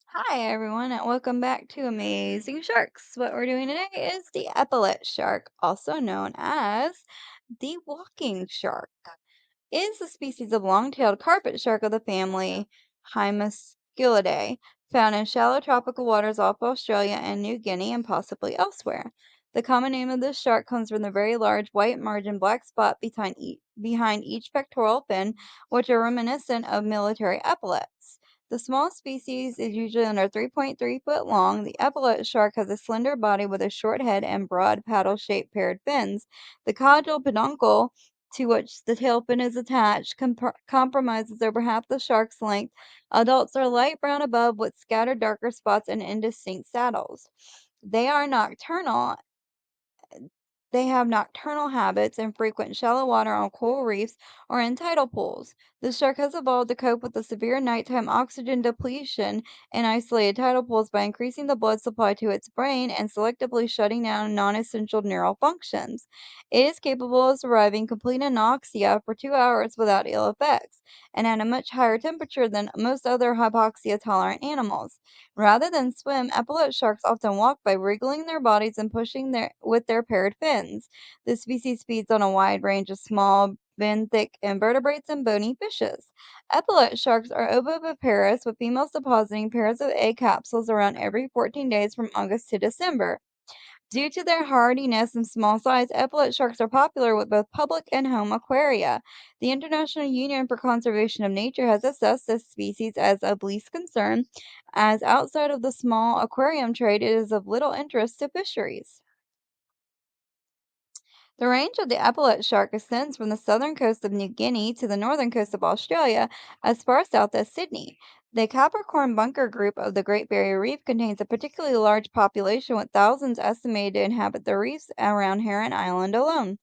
Hi, everyone, and welcome back to Amazing Sharks. What we're doing today is the epaulette shark, also known as the walking shark. Is a species of long-tailed carpet shark of the family Hymasculidae, found in shallow tropical waters off Australia and New Guinea and possibly elsewhere. The common name of this shark comes from the very large white margin black spot behind each pectoral fin, which are reminiscent of military epaulettes. The small species is usually under 3.3 foot long. The epaulette shark has a slender body with a short head and broad paddle-shaped paired fins. The caudal peduncle, to which the tail fin is attached, compromises over half the shark's length. Adults are light brown above with scattered darker spots and indistinct saddles. They are nocturnal they have nocturnal habits and frequent shallow water on coral reefs or in tidal pools. The shark has evolved to cope with the severe nighttime oxygen depletion in isolated tidal pools by increasing the blood supply to its brain and selectively shutting down non-essential neural functions. It is capable of surviving complete anoxia for 2 hours without ill effects, and at a much higher temperature than most other hypoxia-tolerant animals. Rather than swim, epaulette sharks often walk by wriggling their bodies and pushing with their paired fins. This species feeds on a wide range of small, benthic invertebrates and bony fishes. Epaulette sharks are ovoviviparous, with females depositing pairs of egg capsules around every 14 days from August to December. Due to their hardiness and small size, epaulette sharks are popular with both public and home aquaria. The International Union for Conservation of Nature has assessed this species as of least concern, as outside of the small aquarium trade, it is of little interest to fisheries. The range of the epaulette shark extends from the southern coast of New Guinea to the northern coast of Australia, as far south as Sydney. The Capricorn Bunker group of the Great Barrier Reef contains a particularly large population, with thousands estimated to inhabit the reefs around Heron Island alone.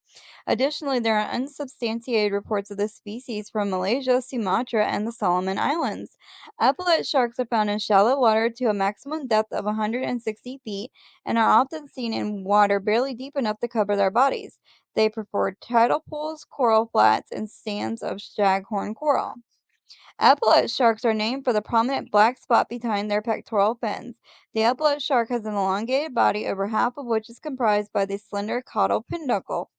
Additionally, there are unsubstantiated reports of this species from Malaysia, Sumatra, and the Solomon Islands. Epaulette sharks are found in shallow water to a maximum depth of 160 feet and are often seen in water barely deep enough to cover their bodies. They prefer tidal pools, coral flats, and stands of staghorn coral. Epaulette sharks are named for the prominent black spot behind their pectoral fins. The epaulette shark has an elongated body, over half of which is comprised by the slender caudal peduncle.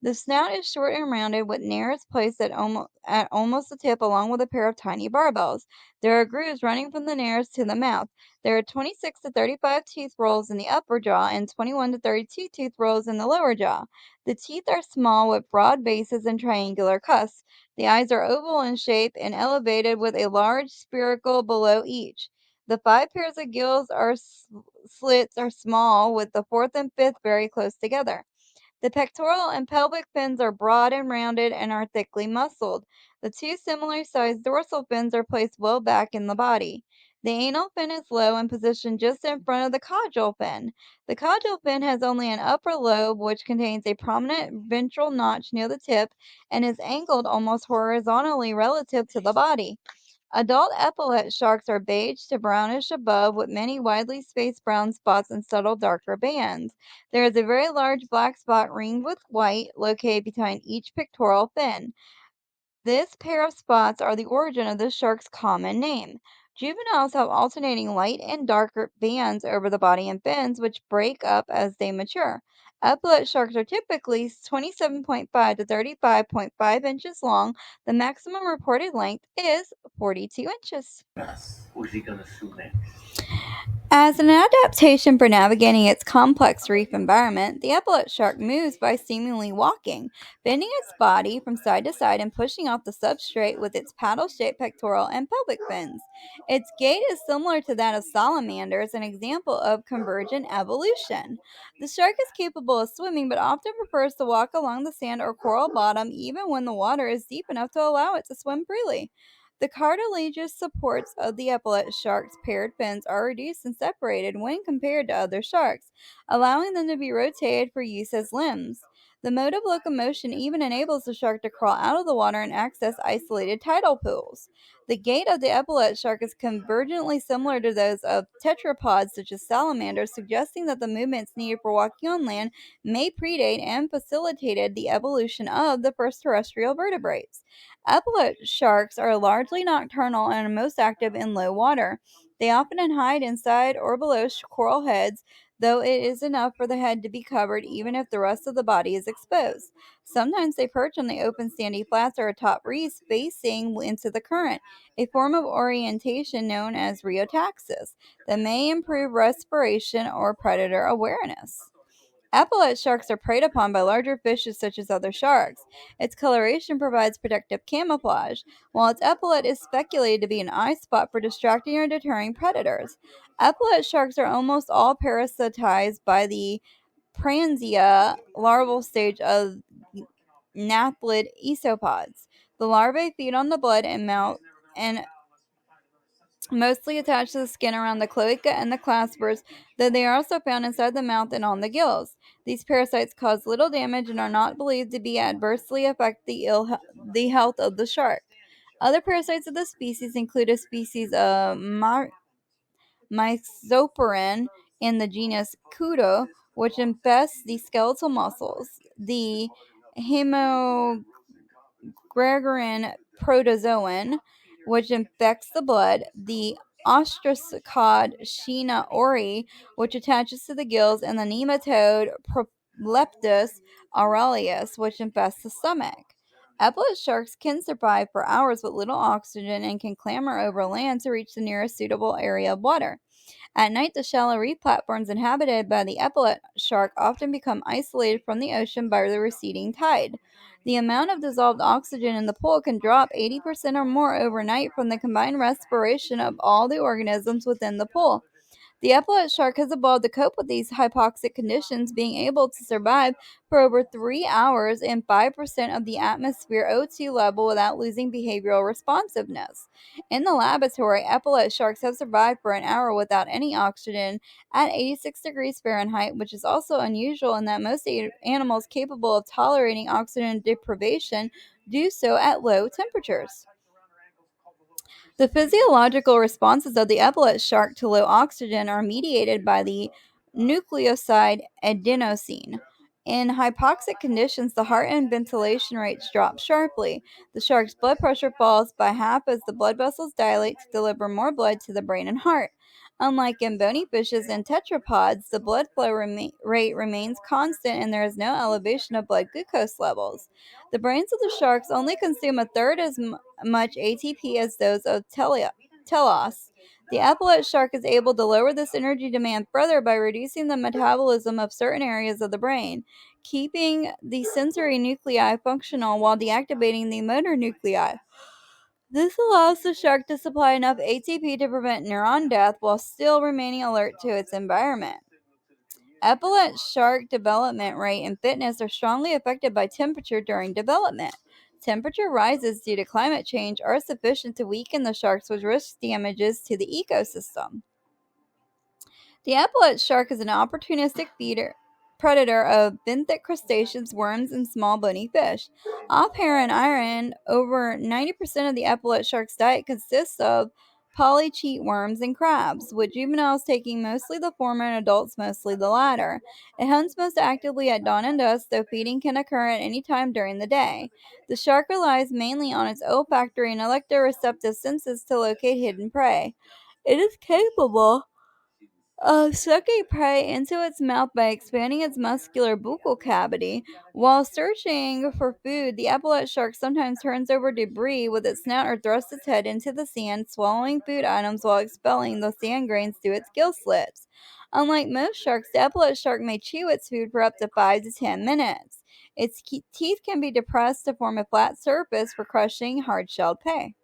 The snout is short and rounded, with nares placed at almost the tip, along with a pair of tiny barbels. There are grooves running from the nares to the mouth. There are 26 to 35 tooth rolls in the upper jaw and 21 to 32 tooth rolls in the lower jaw. The teeth are small, with broad bases and triangular cusps. The eyes are oval in shape and elevated, with a large spiracle below each. The five pairs of gills are slits are small, with the fourth and fifth very close together. The pectoral and pelvic fins are broad and rounded and are thickly muscled. The two similar sized dorsal fins are placed well back in the body. The anal fin is low and positioned just in front of the caudal fin. The caudal fin has only an upper lobe, which contains a prominent ventral notch near the tip and is angled almost horizontally relative to the body. Adult epaulette sharks are beige to brownish above, with many widely spaced brown spots and subtle darker bands. There is a very large black spot ringed with white located behind each pectoral fin. This pair of spots are the origin of this shark's common name. Juveniles have alternating light and darker bands over the body and fins, which break up as they mature. Epaulet sharks are typically 27.5 to 35.5 inches long. The maximum reported length is 42 inches. As an adaptation for navigating its complex reef environment, the epaulette shark moves by seemingly walking, bending its body from side to side and pushing off the substrate with its paddle-shaped pectoral and pelvic fins. Its gait is similar to that of salamanders, an example of convergent evolution. The shark is capable of swimming, but often prefers to walk along the sand or coral bottom, even when the water is deep enough to allow it to swim freely. The cartilaginous supports of the epaulette shark's paired fins are reduced and separated when compared to other sharks, allowing them to be rotated for use as limbs. The mode of locomotion even enables the shark to crawl out of the water and access isolated tidal pools. The gait of the epaulette shark is convergently similar to those of tetrapods such as salamanders, suggesting that the movements needed for walking on land may predate and facilitated the evolution of the first terrestrial vertebrates. Epaulette sharks are largely nocturnal and are most active in low water. They often hide inside or below coral heads, though it is enough for the head to be covered even if the rest of the body is exposed. Sometimes they perch on the open sandy flats or atop reefs facing into the current, a form of orientation known as rheotaxis that may improve respiration or predator awareness. Epaulette sharks are preyed upon by larger fishes such as other sharks. Its coloration provides protective camouflage, while its epaulette is speculated to be an eye spot for distracting or deterring predators. Epaulette sharks are almost all parasitized by the Pranzia larval stage of gnathlid isopods. The larvae feed on the blood and mouth and mostly attached to the skin around the cloaca and the claspers, though they are also found inside the mouth and on the gills. These parasites cause little damage and are not believed to be adversely affect the health of the shark. Other parasites of the species include a species of Myxoporin in the genus Cudo, which infests the skeletal muscles, the Hemogregarin protozoan, which infects the blood, the ostracod Sheena ori, which attaches to the gills, and the nematode Proleptus aurelius, which infests the stomach. Epaulette sharks can survive for hours with little oxygen and can clamber over land to reach the nearest suitable area of water. At night, the shallow reef platforms inhabited by the epaulette shark often become isolated from the ocean by the receding tide. The amount of dissolved oxygen in the pool can drop 80% or more overnight from the combined respiration of all the organisms within the pool. The epaulette shark has evolved to cope with these hypoxic conditions, being able to survive for over 3 hours in 5% of the atmosphere O2 level without losing behavioral responsiveness. In the laboratory, epaulette sharks have survived for an hour without any oxygen at 86 degrees Fahrenheit, which is also unusual in that most animals capable of tolerating oxygen deprivation do so at low temperatures. The physiological responses of the epaulette shark to low oxygen are mediated by the nucleoside adenosine. In hypoxic conditions, the heart and ventilation rates drop sharply. The shark's blood pressure falls by half as the blood vessels dilate to deliver more blood to the brain and heart. Unlike in bony fishes and tetrapods, the blood flow rate remains constant and there is no elevation of blood glucose levels. The brains of the sharks only consume a third as much ATP as those of telos. The epaulette shark is able to lower this energy demand further by reducing the metabolism of certain areas of the brain, keeping the sensory nuclei functional while deactivating the motor nuclei. This allows the shark to supply enough ATP to prevent neuron death while still remaining alert to its environment. Epaulette shark development rate and fitness are strongly affected by temperature during development. Temperature rises due to climate change are sufficient to weaken the sharks, which risks damages to the ecosystem. The epaulette shark is an opportunistic predator of benthic crustaceans, worms, and small bony fish. Off Heron Island, over 90% of the epaulette shark's diet consists of polychaete worms and crabs, with juveniles taking mostly the former and adults mostly the latter. It hunts most actively at dawn and dusk, though feeding can occur at any time during the day. The shark relies mainly on its olfactory and electroreceptive senses to locate hidden prey. It is capable sucking prey into its mouth by expanding its muscular buccal cavity. While searching for food, the epaulette shark sometimes turns over debris with its snout or thrusts its head into the sand, swallowing food items while expelling the sand grains through its gill slits. Unlike most sharks, the epaulette shark may chew its food for up to 5 to 10 minutes. Its teeth can be depressed to form a flat surface for crushing hard-shelled prey.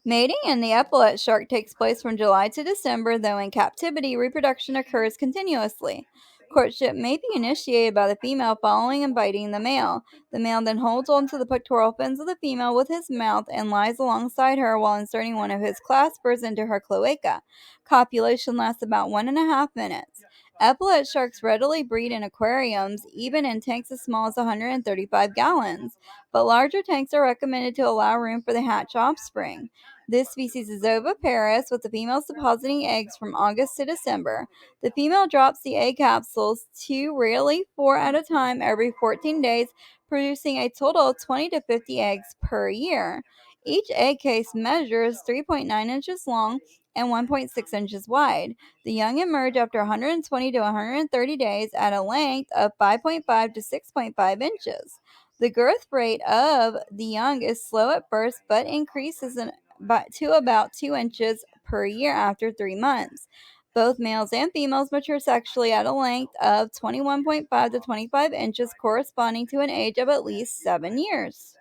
Mating in the epaulette shark takes place from July to December, though in captivity, reproduction occurs continuously. Courtship may be initiated by the female following and biting the male. The male then holds onto the pectoral fins of the female with his mouth and lies alongside her while inserting one of his claspers into her cloaca. Copulation lasts about 1.5 minutes. Epaulette sharks readily breed in aquariums, even in tanks as small as 135 gallons, but larger tanks are recommended to allow room for the hatch offspring. This species is oviparous, with the females depositing eggs from August to December. The female drops the egg capsules, 2, rarely 4 at a time, every 14 days, producing a total of 20 to 50 eggs per year. Each egg case measures 3.9 inches long and 1.6 inches wide. The young emerge after 120 to 130 days at a length of 5.5 to 6.5 inches. The growth rate of the young is slow at first, but increases to about 2 inches per year after 3 months. Both males and females mature sexually at a length of 21.5 to 25 inches, corresponding to an age of at least 7 years.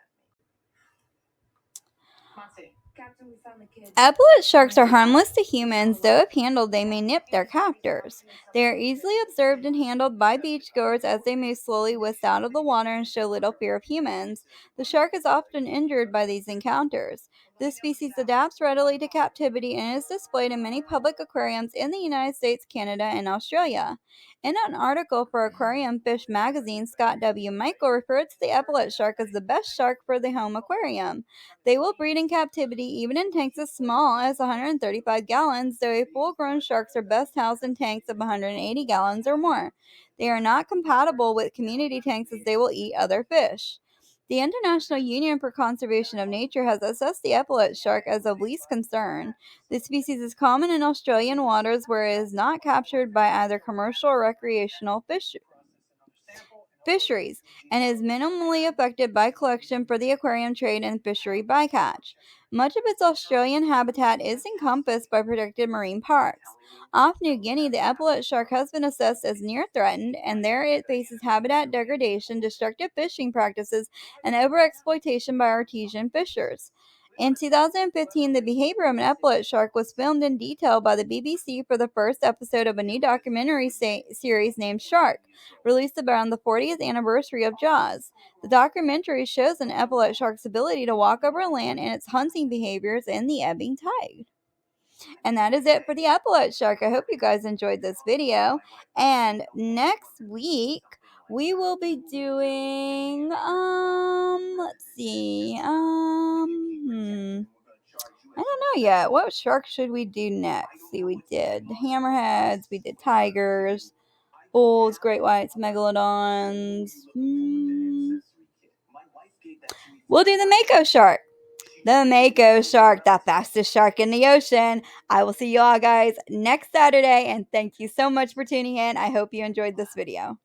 Epaulette sharks are harmless to humans, though if handled, they may nip their captors. They are easily observed and handled by beachgoers as they move slowly whisk out of the water and show little fear of humans. The shark is often injured by these encounters. This species adapts readily to captivity and is displayed in many public aquariums in the United States, Canada, and Australia. In an article for Aquarium Fish magazine, Scott W. Michael referred to the epaulette shark as the best shark for the home aquarium. They will breed in captivity even in tanks as small as 135 gallons, though full-grown sharks are best housed in tanks of 180 gallons or more. They are not compatible with community tanks as they will eat other fish. The International Union for Conservation of Nature has assessed the epaulette shark as of least concern. This species is common in Australian waters where it is not captured by either commercial or recreational fisheries and is minimally affected by collection for the aquarium trade and fishery bycatch. Much of its Australian habitat is encompassed by protected marine parks. Off New Guinea, the epaulette shark has been assessed as near threatened, and there it faces habitat degradation, destructive fishing practices, and overexploitation by artesian fishers. In 2015, the behavior of an epaulette shark was filmed in detail by the BBC for the first episode of a new documentary series named Shark, released around the 40th anniversary of Jaws. The documentary shows an epaulette shark's ability to walk over land and its hunting behaviors in the ebbing tide. And that is it for the epaulette shark. I hope you guys enjoyed this video. And next week, we will be doing, let's see, I don't know yet. What shark should we do next? See, we did hammerheads, we did tigers, bulls, great whites, megalodons. We'll do the mako shark. The mako shark, the fastest shark in the ocean. I will see you all guys next Saturday, and thank you so much for tuning in. I hope you enjoyed this video.